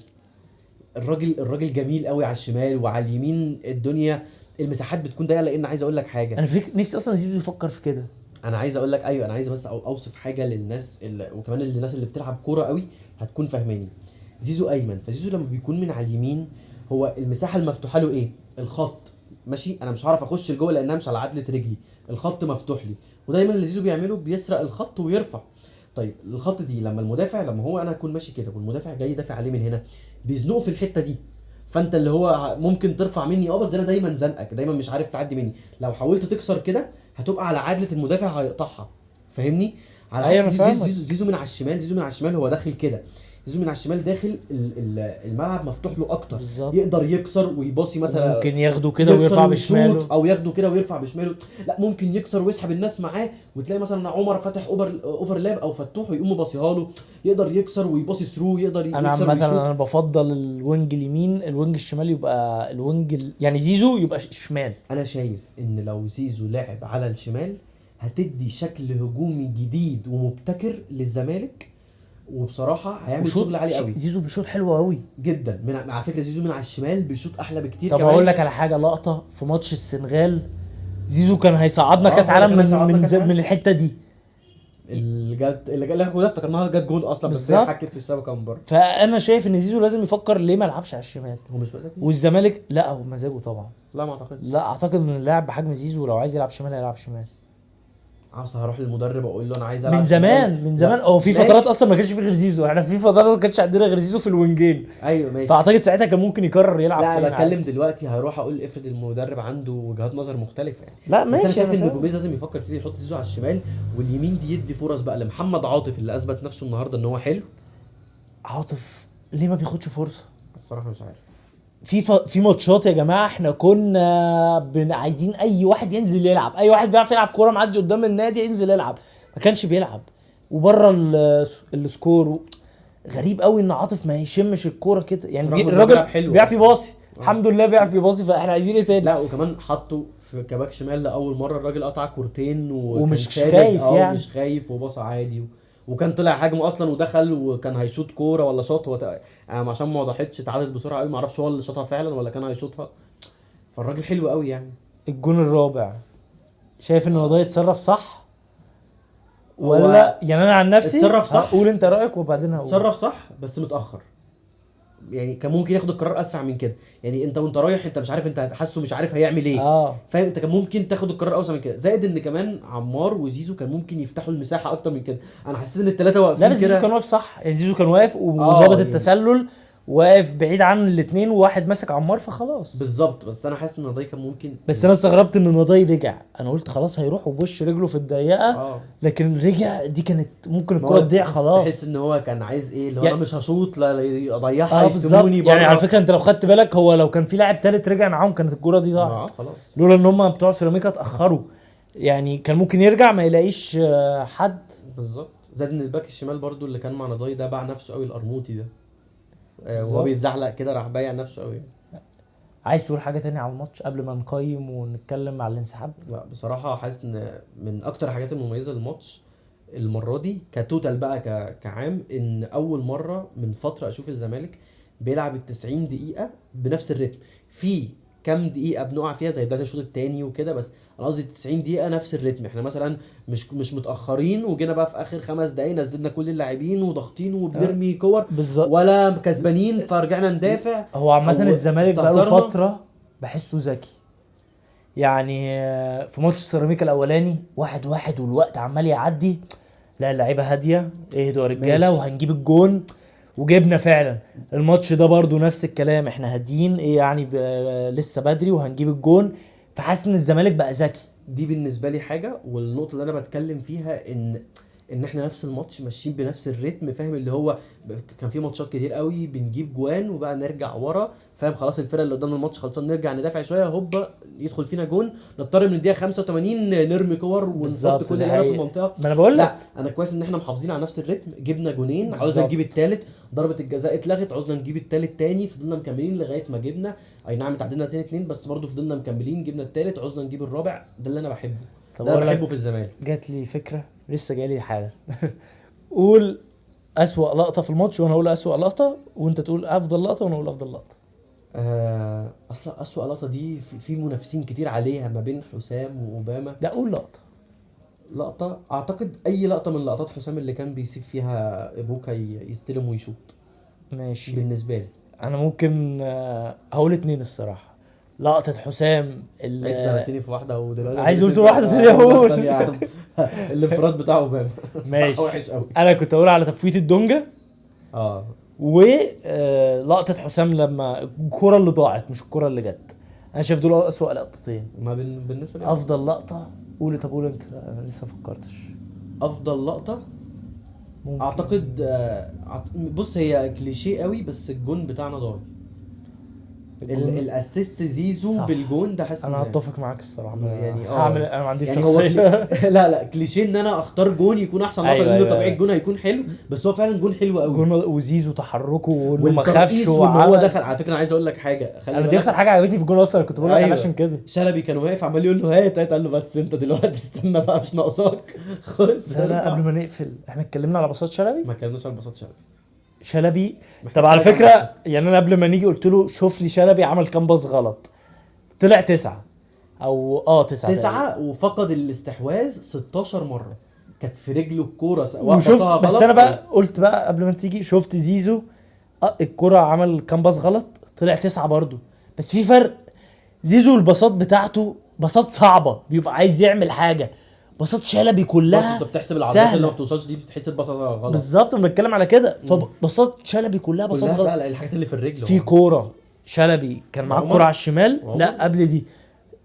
الراجل جميل قوي على الشمال، وعلى اليمين الدنيا المساحات بتكون ضيقه. لان عايز اقول لك حاجه، انا نفسي اصلا زيزو يفكر في كده. انا عايز اقول لك ايوه، انا عايز بس اوصف حاجه للناس وكمان للناس اللي بتلعب كوره قوي هتكون فاهماني. زيزو ايمن، فزيزو لما بيكون من على اليمين هو المساحه المفتوحه له ايه؟ الخط ماشي، انا مش هعرف اخش لجوه لانها مش على عدله رجلي، الخط مفتوح لي. ودايما اللي زيزو بيعمله بيسرق الخط ويرفع. طيب الخط دي لما المدافع، لما هو انا اكون ماشي كده والمدافع جاي يدافع عليه من هنا، بيزنقه في الحته دي، فانت اللي هو ممكن ترفع مني بس انا دايما زنقك، دايما مش عارف تعدي مني. لو حاولت تكسر كده هتبقى على عدله المدافع هيقطعها، فاهمني؟ على عكس زيزو من على الشمال هو داخل كده. زيزو من على الشمال داخل الملعب مفتوح له اكتر بالزبط. يقدر يكسر ويباصي مثلا، ممكن ياخده كده ويرفع بشماله، او ياخده كده ويرفع بشماله. لا ممكن يكسر ويسحب الناس معاه، وتلاقي مثلا عمر فاتح اوفرلاب او فتوح ويقوم باصيها له، يقدر يكسر ويباصي ثرو، يقدر يكسر ويشوط. انا بفضل الوينج اليمين، الوينج الشمال يبقى يعني زيزو يبقى شمال. انا شايف ان لو زيزو لعب على الشمال هتدي شكل هجومي جديد ومبتكر للزمالك، وبصراحه هيعمل شغل عالي قوي. زيزو بيشوط حلو قوي جدا. على فكره زيزو من على الشمال بيشوط احلى بكتير. طب اقول لك على حاجه، لقطه في ماتش السنغال زيزو كان هيصعدنا كاس عالم من الحته دي اللي جت افتكرناها جت جول اصلا، بس هي حكت في الشبكه من بره. فانا شايف ان زيزو لازم يفكر ليه ما لعبش على الشمال. هو مش مزاجه، والزمالك لا هو مزاجه طبعا. لا ما اعتقدش. لا اعتقد ان اللاعب بحجم زيزو لو عايز يلعب شمال هيلعب شمال. هروح للمدرب اقول له انا عايز العب من زمان هو في فترات اصلا ما كانش في غير زيزو. احنا في فترات ما كانش عندنا غير زيزو في الوينجين. ايوه ماشي. فاعتقد ساعتها كان ممكن يقرر يلعب. لا انا بتكلم دلوقتي هروح اقول افرض المدرب عنده وجهات نظر مختلفه يعني. لا ماشي. انا شايف ان جوميز لازم يفكر يبتدي يحط زيزو على الشمال، واليمين دي يدي فرص بقى لمحمد عاطف اللي اثبت نفسه النهارده ان هو حلو. عاطف ليه ما بياخدش فرصه؟ الصراحه مش عارف. في ماتشات يا جماعه احنا كنا عايزين اي واحد ينزل يلعب، اي واحد بيعرف يلعب كوره معدي قدام النادي ينزل يلعب، ما كانش بيلعب. وبره السكور غريب قوي ان عاطف ما يشمش الكوره كده يعني. الراجل بيعرف يباصي الحمد لله، بيعرف يباصي، فاحنا عايزين ايه تاني؟ لا وكمان حطه في كباك شمال لاول مره، الراجل قطع كورتين ومش خايف يعني، مش خايف وباص عادي وكان طلع هاجم اصلا ودخل وكان هيشوط كوره ولا شاط. هو عشان ما وضحتش اتعادت بسرعه قوي، ما اعرفش هو اللي شاطها فعلا ولا كان هيشوطها. فالراجل حلو قوي يعني. الجون الرابع شايف ان هو ده يتصرف صح ولا يعني؟ انا عن نفسي اتصرف صح. قول انت رايك وبعدين هقول. اتصرف صح بس متاخر. يعني كان ممكن ياخد القرار اسرع من كده. يعني انت وانت رايح انت مش عارف، انت حاسه مش عارف هيعمل ايه. فاهم؟ انت كان ممكن تاخد القرار اوسع من كده. زائد ان كمان عمار وزيزو كان ممكن يفتحوا المساحه اكتر من كده. انا حسيت ان الثلاثه لا واقفين بس زيزو كده. كان واقف صح، يعني زيزو كان واقف وظابط يعني التسلل، واقف بعيد عن الاثنين وواحد ماسك عمار فخلاص. بالظبط. بس انا حاسس ان نضاي كان ممكن. بس انا استغربت ان نضاي رجع، انا قلت خلاص هيروح وبوش رجله في الضيقه، اه لكن رجع، دي كانت ممكن ما الكره هو تضيع خلاص. تحس ان هو كان عايز ايه، اللي هو يعني انا مش هشوط لا اضيعها بالظبط، يشتموني بره. يعني على فكره انت لو خدت بالك، هو لو كان في لاعب تالت رجع معاهم كانت الكره دي ضاعت، خلاص. لولا ان هم بتوع سيراميكا اتاخروا. يعني كان ممكن يرجع ما يلاقيش حد. بالظبط. زائد ان الباك الشمال برضو اللي كان مع نضاي ده باع نفسه قوي، القرموطي ده. وهو بالظبط. بيتزحلق كده راح بايع نفسه قوي. عايز تقول حاجه تانية على الماتش قبل ما نقيم ونتكلم على الانسحاب؟ لا بصراحه حاسس ان من اكتر الحاجات المميزه للماتش المره دي كتوتال بقى كعام، ان اول مره من فتره اشوف الزمالك بيلعب ال 90 دقيقه بنفس الريتم. في كام دقيقه بنقع فيها زي بدايه الشوط الثاني وكده، بس انا قصدي 90 دقيقه نفس الريتم. احنا مثلا مش متاخرين وجينا بقى في اخر 5 دقايق نزلنا كل اللاعبين وضاغطين وبنرمي كور، بالظبط. ولا كسبانين فرجعنا ندافع. هو عامه أو الزمالك بقاله استهترنا. فتره بحسه ذكي. يعني في ماتش سيراميكا الاولاني 1-1 والوقت عمال يعدي، لا اللعيبه هاديه، اهدوا يا رجاله ماشي. وهنجيب الجون، وجبنا فعلا. الماتش ده برضو نفس الكلام، احنا هاديين ايه يعني لسه بدري وهنجيب الجون. فحاسس ان الزمالك بقى ذكي. دي بالنسبه لي حاجه. والنقطه اللي انا بتكلم فيها ان احنا نفس الماتش ماشيين بنفس الريتم. فاهم؟ اللي هو كان في ماتشات كتير قوي بنجيب جوان وبقى نرجع ورا. فاهم؟ خلاص الفرقه اللي قدامنا الماتش خلصان، نرجع ندافع شويه، هوبا يدخل فينا جون، نضطر من الدقيقه 85 نرمي كور ونحط بالظبط، كل ده اللعيبه في حقيقي. المنطقه. ما انا بقول لك. لا انا كويس ان احنا محافظين على نفس الريتم. جبنا جونين، عاوزنا بالظبط. نجيب الثالث، ضربه الجزاء اتلغت، عاوزنا نجيب الثالث تاني، فضلنا مكملين لغايه ما جبنا. اي نعم اتعادلنا 2-2 بس برضه فضلنا مكملين، جبنا الثالث، عاوزنا نجيب الرابع. ده اللي انا بحبه، طب ده انا أقول لك، بحبه في الزمالك. جات لي فكره لسه جاي لي حالا. قول اسوأ لقطه في الماتش وانا اقول اسوأ لقطه، وانت تقول افضل لقطه وانا اقول افضل لقطه. اصلا اسوأ لقطه دي في منافسين كتير عليها ما بين حسام واوباما. لا قول لقطه. لقطه اعتقد اي لقطه من لقطات حسام اللي كان بيسيب فيها ابوكا يستلم ويشوط ماشي. بالنسبه لي. انا ممكن هقول 2 الصراحه. لقطه حسام انت سالتني في واحده ودلوقتي عايز قلت واحده تانية اقول. الانفراد بتاع اوباما ماشي. وحش قوي. انا كنت اقول على تفويت الدونجا، اه ولقطه حسام لما الكره اللي ضاعت مش الكره اللي جت. انا شايف دول اسوأ لقطتين. ما بالنسبه لي افضل لقطه قول. طب قول انت، انا لسه فكرتش. افضل لقطه ممكن. اعتقد بص هي كليشيه قوي بس الجون بتاعنا ضايع. الجون- الاسيست زيزو صح. بالجون ده حاسس انا إن- هتفق معاك الصراحه. يعني هعمل انا ما عنديش يعني هو شخصيه. لا كليشيه ان انا اختار جون يكون احسن لقطه، أيوة، لانه أيوة، طبيعي أيوة. الجون هيكون حلو، بس هو فعلا جون حلو قوي. جون وزيزو تحركه وانه ما والترقيص خافش وان هو وعمل. دخل. على فكره انا عايز اقول لك حاجه، خلي انا دي بالك. اكتر حاجه عجبتني في الجون اصلا، كنت بقول لك أيوة. عشان كده. شلبي كان واقف عمال يقول له هات قال له بس انت دلوقتي استنى بقى مش ناقصاك خش. لا قبل ما نقفل، احنا اتكلمنا على باصات شلبي. ما كلمناش على البساط شلبي. شلبي. محتاج طب على تراجع فكره نفسك. يعني انا قبل ما نيجي قلت له شوف لي شلبي عمل كام باص غلط، طلع 9 او 9. 9 وفقد الاستحواذ 16 مره. كانت في رجله الكوره وشفت بس انا بقى قلت بقى قبل ما تيجي شفت زيزو الكرة عمل كام باص غلط طلع 9 برضو. بس في فرق، زيزو الباصات بتاعته باصات صعبة بيبقى عايز يعمل حاجة، باصات شلبي كلها انت بتحسب العرضيات اللي ما سهلة. بتوصلش دي بتتحسب باصه غلط. بالظبط انا بتكلم على كده، فباصات شلبي كلها باصات كلها غلط. سهله الحاجات اللي في الرجل. في كورة شلبي كان معاه عمر. الكرة على الشمال، عمر. لا قبل دي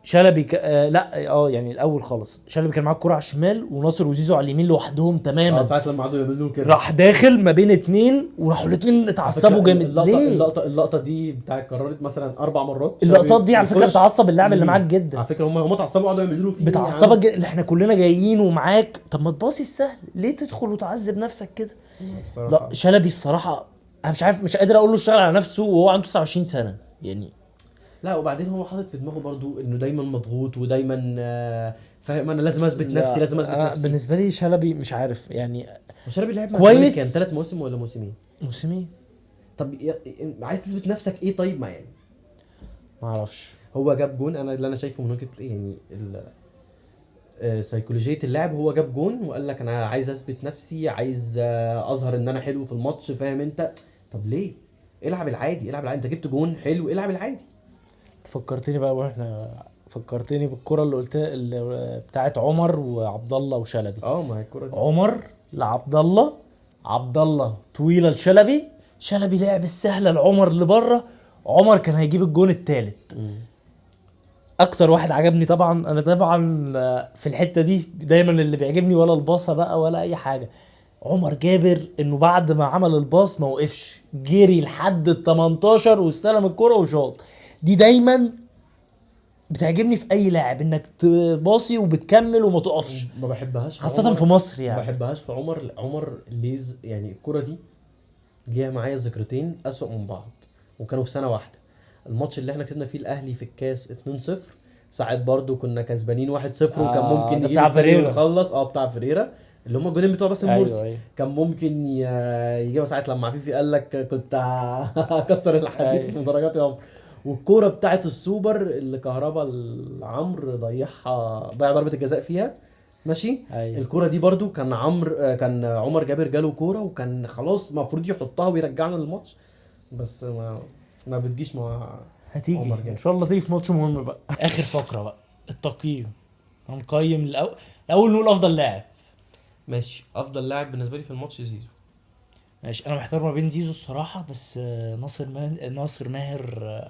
شلبي لا يعني الاول خالص شلبي كان معاه الكرة على الشمال وناصر وزيزو على اليمين لوحدهم تماما. ساعه لما قعدوا يعملوا كده راح داخل ما بين 2 وراحوا الاتنين اتعصبوا جامد. ليه اللقطه دي بتاعت قررت مثلا 4 مرات. اللقطات دي على فكره يخش. بصعب اللاعب اللي معاك جدا، على فكره هم اتعصبوا قعدوا يعملوا له فيه بتعصبك اللي احنا كلنا جايين ومعاك. طب ما تباصي السهل، ليه تدخل وتعذب نفسك كده؟ لا شلبي الصراحه انا مش عارف، مش قادر اقول له اشتغل على نفسه وهو عنده 29 سنه يعني. لا وبعدين هو حاطط في دماغه برضو انه دايما مضغوط ودايما فاهم انا لازم اثبت نفسي لازم اثبت نفسي. بالنسبه لي شلبي مش عارف يعني. شلبي لعب مع كويس. الزمالك كان 3 مواسم ولا موسمين؟ موسمين. طب عايز تثبت نفسك ايه طيب؟ ما يعني ما اعرفش. هو جاب جون. انا اللي انا شايفه من وجهه يعني سيكولوجيه اللاعب، هو جاب جون وقال لك انا عايز اثبت نفسي، عايز اظهر ان انا حلو في الماتش. فاهم انت؟ طب ليه العب العادي، العب العادي، انت جبت جون حلو، العب العادي. فكرتني بقى واحنا فكرتني بالكرة اللي قلتها اللي بتاعت عمر وعبد الله وشلبي. اه ما هي الكوره دي. عمر لعبد الله، عبد الله طويله لشلبي، شلبي لعب السهله لعمر لبره، عمر كان هيجيب الجون التالت. اكتر واحد عجبني طبعا، انا طبعا في الحته دي دايما اللي بيعجبني ولا الباصه بقى ولا اي حاجه، عمر جابر انه بعد ما عمل الباص ما وقفش، جري لحد ال 18 واستلم الكرة وشاط. دي دايما بتعجبني في اي لاعب، انك تباصي وبتكمل وما تقفش، ما بحبهاش خاصة عمر. في مصر ما يعني. بحبهاش في عمر. عمر ليز يعني الكرة دي ليها معايا ذكرتين أسوأ من بعض، وكانوا في سنة واحدة. الماتش اللي احنا كسبنا فيه الأهلي في الكاس 2-0، ساعات برضو كنا كسبانين 1-0 وكان ممكن ده نجيب بتاع التاني فيريرا. ونخلص. بتاع فيريرا اللي هم الجولين بتوع باسم ايوه مرسي. ايوه كان ممكن يجيبها ساعة لما عفيفي قال لك كنت هكسر الحديد أيوة. في مدرجات يا عمر. والكوره بتاعت السوبر اللي كهربا العمر ضيع ضربة الجزاء فيها، ماشي. ايوه الكوره دي برضو كان كان عمر جابر جاله كوره وكان خلاص المفروض يحطها ويرجعنا للماتش، بس ما بتجيش مع هتيجي عمر ان جابر. شاء الله تيجي في ماتش مهم بقى. اخر فقرة بقى التقييم، هنقيم الاول نقول افضل لاعب. ماشي، افضل لاعب بالنسبه لي في الماتش زيزو. ماشي، انا محتار ما بين زيزو الصراحة، بس ناصر ماهر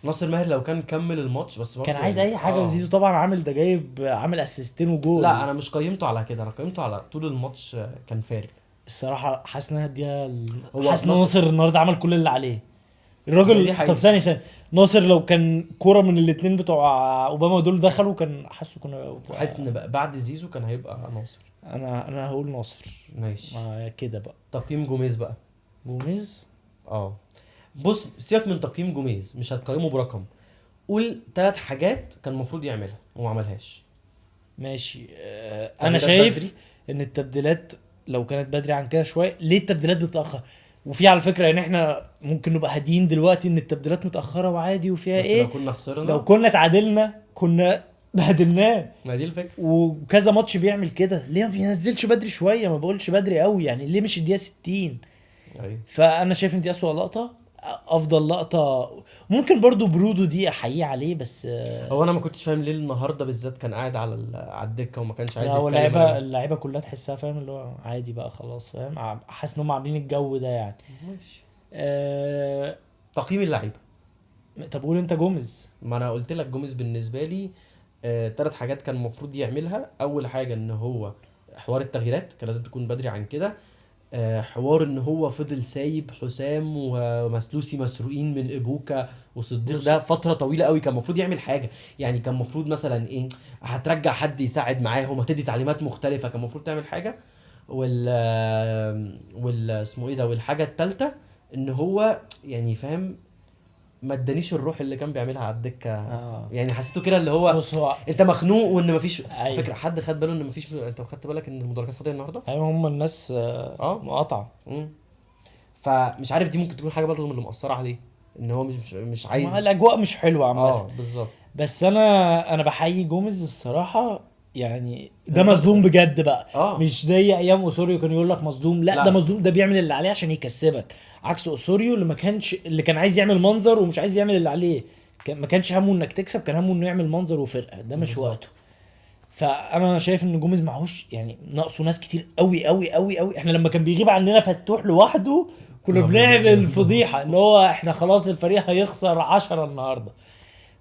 ناصر ماهر لو كان كمل الماتش بس برضه كان عايز يعني اي حاجة، بس زيزو طبعا عامل ده، عامل اسيستين وجول. لا انا مش قيمته على كده، انا قيمته على طول الماتش كان فارق. الصراحة حاسس انها هديها هو حاسس ان ناصر النهارده عمل كل اللي عليه دي الراجل. حقيقة. طب ثانية، ناصر لو كان كورة من الاتنين بتوع اوباما دول دخلوا كان حاسه كنا. حاسس ان بعد زيزو كان هيبقى ناصر. انا هقول ناصر. ماشي. كده بقى. تقييم جوميز بقى. جوميز. اه بص سيبك من تقييم جوميز، مش هتقيمه برقم، قول 3 حاجات كان المفروض يعملها وما عملهاش. ماشي. انا تبديلات شايف بدري. ان التبديلات لو كانت بدري عن كده شويه، ليه التبديلات بتتاخر؟ وفي على فكره يعني احنا ممكن نبقى هاديين دلوقتي ان التبديلات متاخره وعادي وفيها بس لو ايه، كنا خسرنا لو كنا اتعادلنا كنا بهدلناه. ما دي الفكره. وكذا ماتش بيعمل كده، ليه ما بينزلش بدري شويه؟ ما بقولش بدري قوي يعني، ليه مش الدقيقه 60؟ ايوه فانا شايف ان دي اسوأ لقطه. افضل لقطه ممكن برضو برودو، دي احييه عليه، بس هو انا ما كنتش فاهم ليه النهارده بالذات كان قاعد على على الدكه وما كانش عايز لا، هو يتكلم اللعيبه كلها تحسها فاهم اللي هو عادي بقى خلاص، فاهم، حاسس ان هم عاملين الجو ده يعني. ماشي. أه... تقييم اللعيبه. طب قول انت جوميز. ما انا قلت لك جوميز بالنسبه لي 3 حاجات كان المفروض يعملها. اول حاجه ان هو حوار التغييرات كان لازم تكون بدري عن كده. حوار ان هو فضل سايب حسام ومسلوسي مسروقين من ابوكا وصديق ده فتره طويله قوي، كان المفروض يعمل حاجه. يعني كان المفروض مثلا ايه، هترجع حد يساعد معاهم، هتدي تعليمات مختلفه، كان المفروض تعمل حاجه. وال اسمه ايه ده، والحاجه الثالثه ان هو يعني فاهم ما ادانيش الروح اللي كان بيعملها على الدكه. يعني حسيته كده اللي هو بص هو انت مخنوق وان مفيش أيوة. فكره. حد خد باله ان مفيش، انت خدت بالك ان المدرجات فاضيه النهارده؟ ايوه هم الناس مقاطعه. فمش عارف دي ممكن تكون حاجه برضه من اللي مأثره عليه، ان هو مش عايز. الاجواء مش حلوه عامه. بالظبط. بس انا بحيي جوميز الصراحه، يعني ده مظلوم بجد بقى. مش زي ايام اوسوريو كان يقول لك مظلوم، لا ده مظلوم، ده بيعمل اللي عليه عشان يكسبك، عكس اوسوريو اللي كان عايز يعمل منظر ومش عايز يعمل اللي عليه. ما كانش همه انك تكسب، كان همه انه يعمل منظر وفرقه، ده مش بالظبط. وقته. فانا شايف ان جوميز معهوش يعني، ناقصه ناس كتير قوي قوي قوي قوي. احنا لما كان بيغيب عننا فتوح لوحده كنا بنعمل فضيحه، اللي هو احنا خلاص الفريق هيخسر 10 النهارده.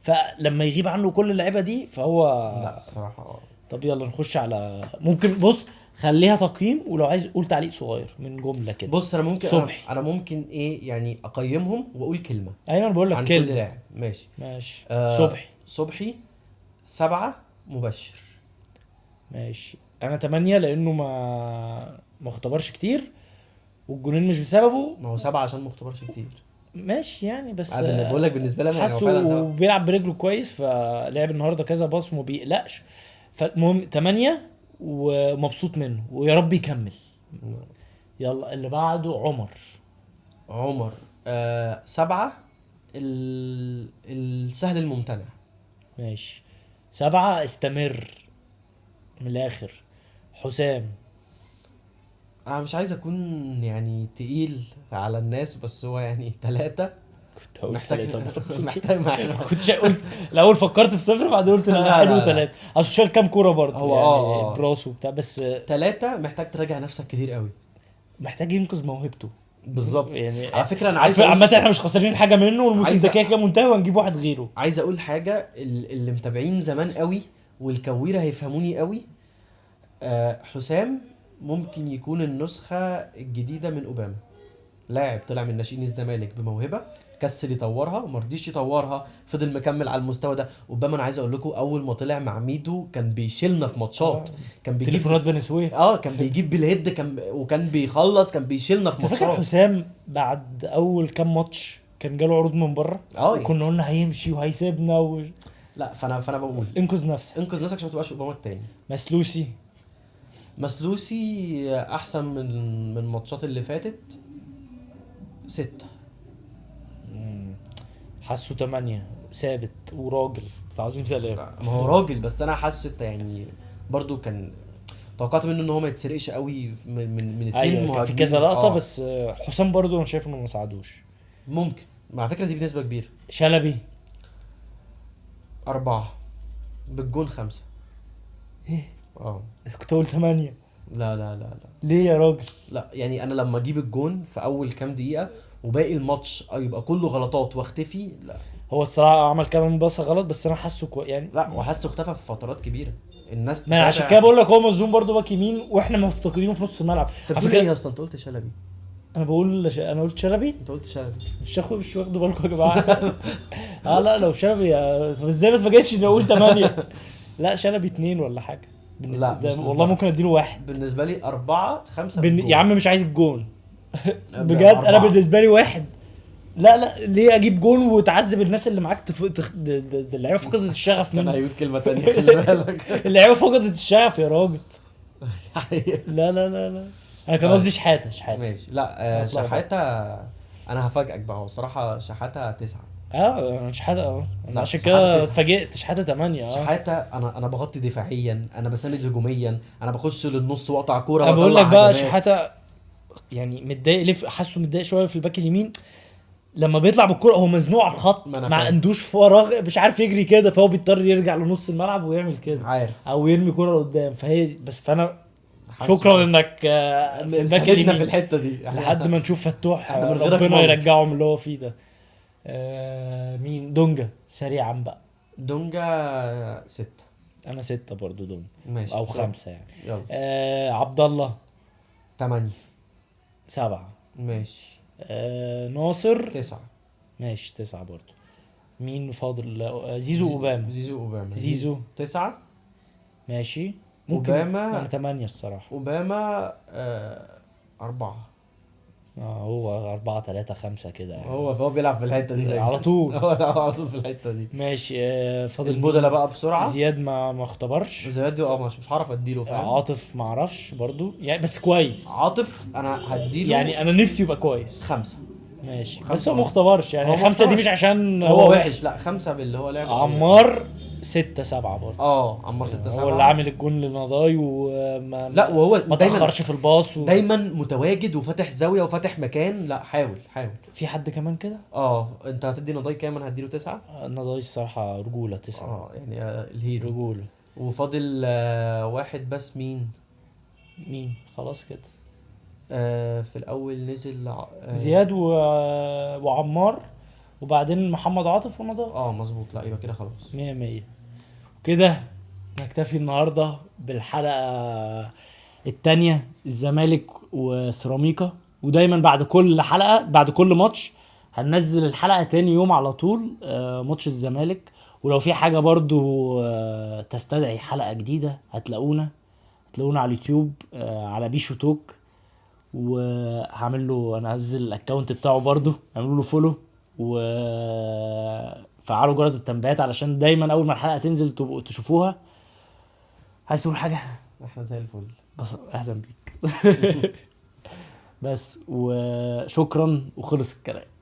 فلما يغيب عنه كل اللعيبه دي فهو لا الصراحه. طب يلا نخش على، ممكن بص خليها تقييم، ولو عايز قول تعليق صغير من جمله كده. بص انا ممكن صبحي. انا ممكن ايه يعني اقيمهم واقول كلمه. ايوه انا بقول لك عن كلمه. كل لاعب. ماشي. صبحي 7 مبشر. ماشي. انا 8 لانه ما اختبرش كتير والجونين مش بسببه. ما هو 7 عشان ما اختبرش كتير. ماشي يعني، بس بقول لك بالنسبه لي انا هو فعلا 7. حاسه بيلعب برجله كويس، فلعب النهارده كذا باص وما بيقلقش. فالمهم 8 ومبسوط منه ويا رب يكمل. يلا اللي بعده عمر 7 السهل الممتنع. ماشي. 7 استمر من الاخر. حسام انا مش عايز اكون يعني تقيل على الناس، بس هو يعني 3 كنت هقول محتاج تلاتة برضه. محتاج كنت قلت الاول فكرت في صفر، بعدين قلت لا، لا حلو لا، لا. ثلاثة، اصل شال كام كوره برضه هو يعني براس وبتاع، بس 3 محتاج تراجع نفسك كتير قوي. محتاج ينقذ موهبته بالظبط. يعني. على فكره انا عايز عامة اقول احنا مش خسرانين حاجه منه، والموسم عايز ده كده كده منتهي وهنجيب واحد غيره. عايز اقول حاجه، اللي متابعين زمان قوي والكويره هيفهموني قوي. حسام ممكن يكون النسخه الجديده من اوباما. لاعب طلع من ناشئين الزمالك بموهبه، كسل يطورها وما رضيش يطورها، فضل مكمل على المستوى ده. اوباما انا عايز اقول لكم اول ما طلع مع ميدو كان بيشيلنا في ماتشات، كان بيجيب تليفونات بني سويف. كان بيجيب بالهيد، وكان بيخلص، كان بيشيلنا في انت فاكر ماتشات. حسام بعد اول كام ماتش كان جاله عروض من بره؟ وكنا قلنا هيمشي وهيسيبنا لا، فانا بقول انقذ نفسك. انقذ نفسك عشان ما تبقاش اوباما التاني. مسلوسي مسلوسي احسن من الماتشات اللي فاتت 6. حاسه 8 ثابت وراجل في عظيم سلام. ما هو راجل، بس انا حاسه 6 يعني. برضو كان توقعت منه ان هو ما يتسرقش قوي من 2 ايوه كان في مهاجمين. كذا لقطه بس حسام برضو انا شايف انه ما ساعدوش. ممكن، مع فكره دي بنسبه كبيره. شلبي 4 بالجون 5. ايه اه كنت اقول 8. لا، لا، لا، لا، ليه يا راجل؟ لا، يعني انا لما اجيب الجون في اول كام دقيقه وباقي الماتش يبقى كله غلطات واختفي، لا. هو الصراحه عمل كمان باصه غلط، بس انا حاسه يعني لا، وحاسه اختفى في فترات كبيره. الناس ما أنا عشان كده بقول لك هو مظلوم برضو باك يمين، واحنا مفتقدينه في نص الملعب. انت على بتقول فكره ايه اصلا؟ انت قلت شلبي. انا قلت شلبي. انت قلت شلبي. مش واخدوا بالكم يا جماعه. لا لو شلبي طب ازاي ما اتفاجئتش اني اقول 8؟ لا شلبي 2 ولا حاجه بالنسبه لا، ده مش والله للدرجة. ممكن اديله 1. بالنسبه لي 4 5 يا عم مش عايز الجون. بجد 4. انا بالنسبه لي 1. لا ليه اجيب جون وتعذب الناس اللي معاك اللعيبه فقدت الشغف كان منه. هيقول كلمه تانية، خلي بالك. اللعيبه فقدت الشغف يا راجل. حقيقة. لا انا كان طيب. قصدي شحاته. ماشي. لا، هطلع بقى. شحاته. انا هفاجئك بقى، هو الصراحه شحاته 9. انا شحاته انا لا، عشان شحاتة كده 9. اتفاجئت. شحاته 8 شحاته انا بغطي دفاعيا، انا بساند هجوميا، انا بخش للنص واقطع كوره انا بقول وأطلع لك بقى هجمات. شحاته يعني متضايق ليه، حاسه متضايق شويه في الباك اليمين لما بيطلع بالكرة هو مزنوق على الخط، ما أنا ما فاهم. عندوش فراغ، مش عارف يجري كده، فهو بيضطر يرجع لنص الملعب ويعمل كده عارف. او يرمي كرة قدام. فهي بس فانا حاسه شكرا بس. انك في الباك ساندنا اليمين في الحته دي لحد ما نشوف فتوح احنا من غيرك ربنا موت. يرجعه من اللي هو فيه ده. مين دونجا سريعا بقى. دونجا 6. انا 6 برضو دونجا ماشي او 5 يعني. يلا. عبد الله 8. 7. ماشي. ناصر 9. ماشي 9 برضو. مين فاضل؟ زيزو اوباما. زيزو 9. ماشي ممكن أوباما. انا 8 الصراحه. اوباما 4. هو 4 3 5 كده يعني. هو بيلعب في الحته دي على طول. هو على طول في الحته دي. ماشي فاضل البودلة مين؟ بقى بسرعه. زياد ما اختبرش. زياد مش هعرف اديله، فاهم. عاطف ما اعرفش برضو يعني، بس كويس عاطف انا هديله يعني. انا نفسي يبقى كويس. 5. ماشي 5 بس هو ما اختبرش يعني. هو ما 5 دي اختبرش. مش عشان هو وحش، لا 5 باللي هو لعبه. عمار 6 7 برضو. عمار 6 7. هو اللي عامل الجون لنضاي وما لا، وهو ما تاخرش في الباص دايما متواجد وفاتح زاويه وفاتح مكان. لا، حاول. في حد كمان كده. انت هتدي نضاي كام؟ انا هديله 9. نضاي الصراحه رجوله 9. يعني الهيرو. رجوله. وفاضل واحد بس. مين خلاص كده. في الاول نزل زياد وعمار وبعدين محمد عاطف ونضال. مظبوط. لا، يبقى كده خلاص. 100 كده. نكتفي النهارده بالحلقه التانية الزمالك وسيراميكا. ودايما بعد كل حلقه بعد كل ماتش هننزل الحلقه تاني يوم على طول ماتش الزمالك. ولو في حاجه برضو تستدعي حلقه جديده هتلاقونا على اليوتيوب على بيشو توك. وهعمل له انا هنزل الاكونت بتاعه برضو، اعملوا له فولو وفعلوا جرس التنبيهات علشان دايما اول ما الحلقه تنزل تبقوا تشوفوها. عايز تقول حاجه؟ احنا زي الفل. بس اهلا بيك. بس وشكرا وخلص الكلام.